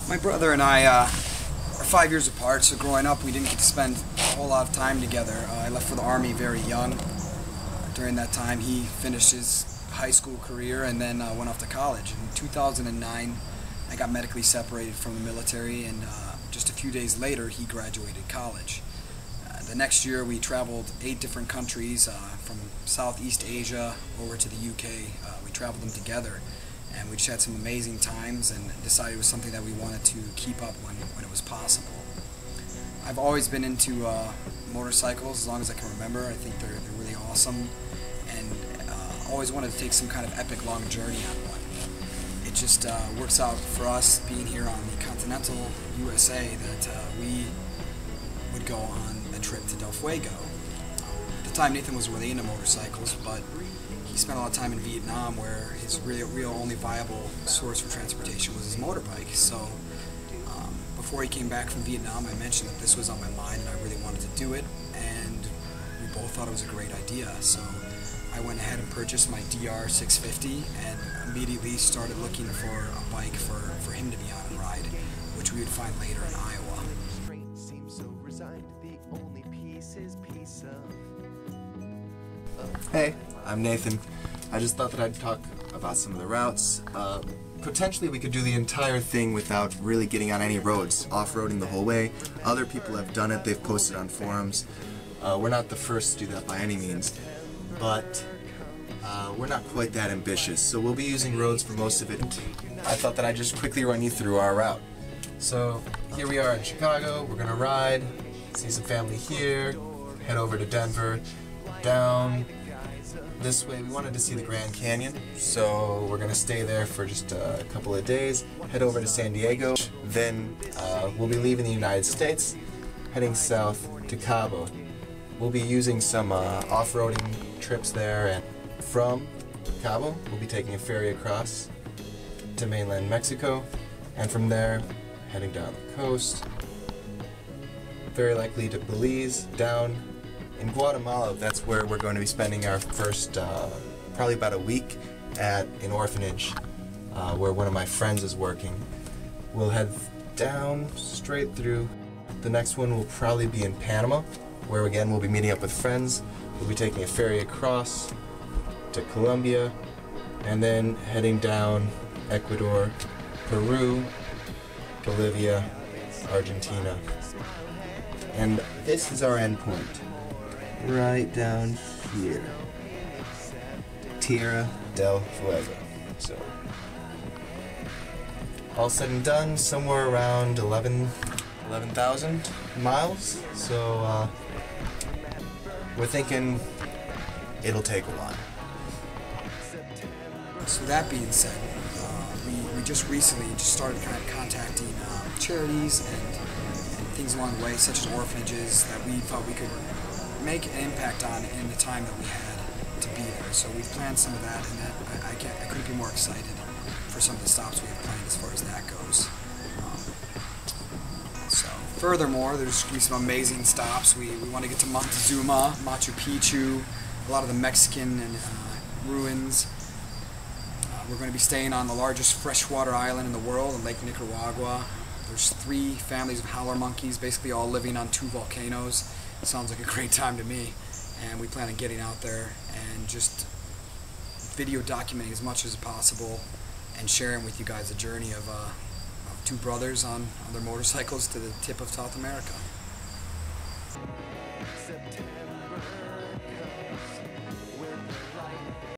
My brother and I are 5 years apart, so growing up we didn't get to spend a whole lot of time together. I left for the Army very young. During that time he finished his high school career and then went off to college. In 2009 I got medically separated from the military, and just a few days later he graduated college. The next year we traveled 8 different countries, from Southeast Asia over to the UK. We traveled them together, and we just had some amazing times and decided it was something that we wanted to keep up when it was possible. I've always been into motorcycles as long as I can remember. I think they're really awesome, and always wanted to take some kind of epic long journey on one. It just works out for us being here on the continental USA that we would go on a trip to Del Fuego. At the time Nathan was really into motorcycles, but he spent a lot of time in Vietnam where his real only viable source for transportation was his motorbike. So before he came back from Vietnam, I mentioned that this was on my mind and I really wanted to do it, and we both thought it was a great idea. So I went ahead and purchased my DR 650 and immediately started looking for a bike for him to be on a ride, which we would find later in Iowa. Hey, I'm Nathan. I just thought that I'd talk about some of the routes. Potentially we could do the entire thing without really getting on any roads, off-roading the whole way. Other people have done it, they've posted on forums. We're not the first to do that by any means, but we're not quite that ambitious, so we'll be using roads for most of it. I thought that I'd just quickly run you through our route. So here we are in Chicago, we're gonna ride, see some family here, head over to Denver, down this way. We wanted to see the Grand Canyon, so we're gonna stay there for just a couple of days, head over to San Diego, then we'll be leaving the United States, heading south to Cabo. We'll be using some off-roading trips there, and from Cabo we'll be taking a ferry across to mainland Mexico, and from there heading down the coast, very likely to Belize, down in Guatemala. That's where we're going to be spending our first probably about a week at an orphanage where one of my friends is working. We'll head down straight through. The next one will probably be in Panama, where again we'll be meeting up with friends. We'll be taking a ferry across to Colombia, and then heading down Ecuador, Peru, Bolivia, Argentina. And this is our end point, right down here, Tierra del Fuego. So, all said and done, somewhere around 11,000 miles. So we're thinking it'll take a while. So that being said, we just recently started kind of contacting charities and things along the way, such as orphanages, that we thought we could make an impact on in the time that we had to be there. So we've planned some of that, and I couldn't be more excited for some of the stops we have planned as far as that goes. So furthermore, there's going to be some amazing stops. We want to get to Montezuma, Machu Picchu, a lot of the Mexican and ruins. We're going to be staying on the largest freshwater island in the world, in Lake Nicaragua. There's 3 families of howler monkeys, basically all living on 2 volcanoes. It sounds like a great time to me, and we plan on getting out there and just video documenting as much as possible and sharing with you guys the journey of 2 brothers on their motorcycles to the tip of South America.